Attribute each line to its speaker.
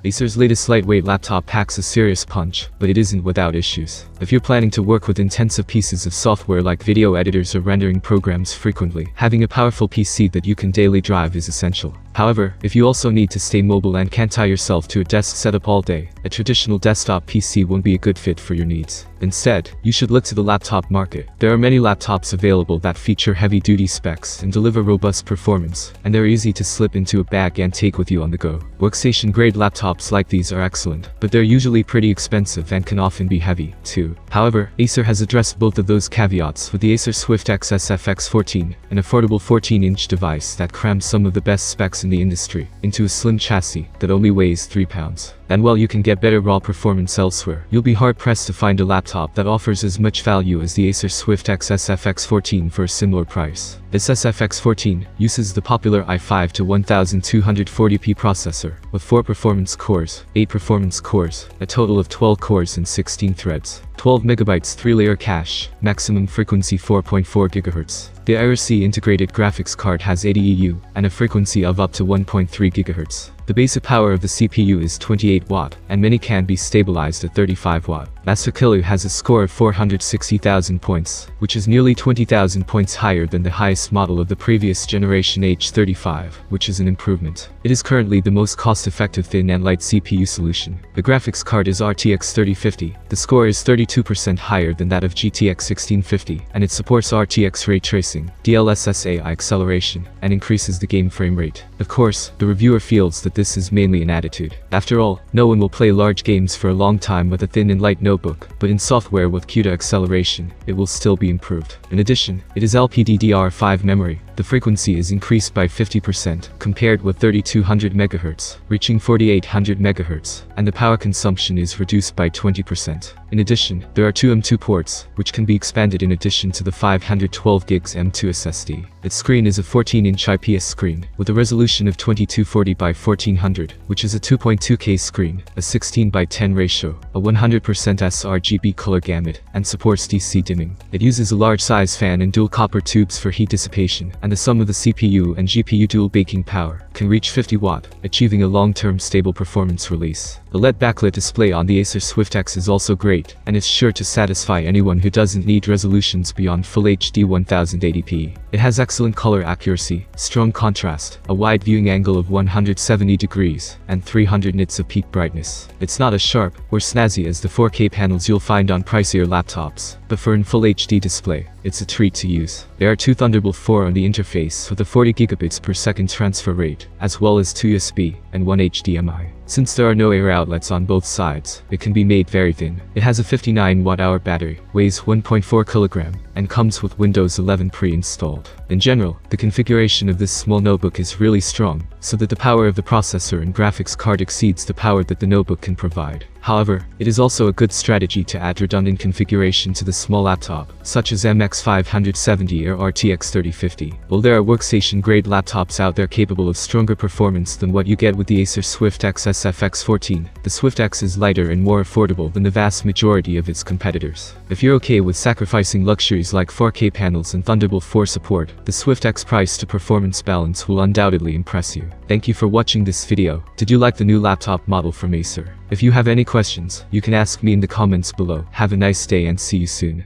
Speaker 1: Acer's latest lightweight laptop packs a serious punch, but it isn't without issues. If you're planning to work with intensive pieces of software like video editors or rendering programs frequently, having a powerful PC that you can daily drive is essential. However, if you also need to stay mobile and can't tie yourself to a desk setup all day, a traditional desktop PC won't be a good fit for your needs. Instead, you should look to the laptop market. There are many laptops available that feature heavy-duty specs and deliver robust performance, and they're easy to slip into a bag and take with you on the go. Workstation-grade laptops like these are excellent, but they're usually pretty expensive and can often be heavy, too. However, Acer has addressed both of those caveats with the Acer Swift X SFX14, an affordable 14-inch device that crams some of the best specs in the industry into a slim chassis that only weighs 3 pounds. And while you can get better raw performance elsewhere, you'll be hard-pressed to find a laptop that offers as much value as the Acer Swift X SFX14 for a similar price. This SFX14 uses the popular i5-240P processor with 4 performance cores, 8 performance cores, a total of 12 cores and 16 threads, 12 MB 3-layer cache, maximum frequency 4.4 GHz. The IRC integrated graphics card has 80 EU and a frequency of up to 1.3 GHz. The basic power of the CPU is 28 watt, and many can be stabilized at 35 watt. Master Killer has a score of 460,000 points, which is nearly 20,000 points higher than the highest model of the previous generation H35, which is an improvement. It is currently the most cost-effective thin and light CPU solution. The graphics card is RTX 3050. The score is 32% higher than that of GTX 1650, and it supports RTX ray tracing, DLSS AI acceleration, and increases the game frame rate. Of course, the reviewer feels that this is mainly an attitude. After all, no one will play large games for a long time with a thin and light notebook, but in software with CUDA acceleration, it will still be improved. In addition, it is LPDDR5 memory. The frequency is increased by 50% compared with 3200 MHz, reaching 4800 MHz, and the power consumption is reduced by 20%. In addition, there are 2 M2 ports, which can be expanded in addition to the 512 GB M2 SSD. Its screen is a 14-inch IPS screen, with a resolution of 2240 by 1400, which is a 2.2K screen, a 16 by 10 ratio, a 100% sRGB color gamut, and supports DC dimming. It uses a large-size fan and dual copper tubes for heat dissipation, and the sum of the CPU and GPU dual baking power can reach 50 watt, achieving a long-term stable performance release. The LED backlit display on the Acer Swift X is also great, and is sure to satisfy anyone who doesn't need resolutions beyond Full HD 1080p. It has excellent color accuracy, strong contrast, a wide viewing angle of 170 degrees, and 300 nits of peak brightness. It's not as sharp or snazzy as the 4K panels you'll find on pricier laptops, but for an Full HD display, it's a treat to use. There are 2 Thunderbolt 4 on the interface with a 40 GB/s transfer rate, as well as 2 USB and 1 HDMI. Since there are no air outlets on both sides, it can be made very thin. It has a 59 watt-hour battery, weighs 1.4 kg, and comes with Windows 11 pre-installed. In general, the configuration of this small notebook is really strong, so that the power of the processor and graphics card exceeds the power that the notebook can provide. However, it is also a good strategy to add redundant configuration to the small laptop, such as MX570 or RTX 3050. While there are workstation-grade laptops out there capable of stronger performance than what you get with the Acer Swift X SFX14, the Swift X is lighter and more affordable than the vast majority of its competitors. If you're okay with sacrificing luxuries like 4K panels and Thunderbolt 4 support, the Swift X price-to-performance balance will undoubtedly impress you. Thank you for watching this video. Did you like the new laptop model from Acer? If you have any questions, you can ask me in the comments below. Have a nice day and see you soon.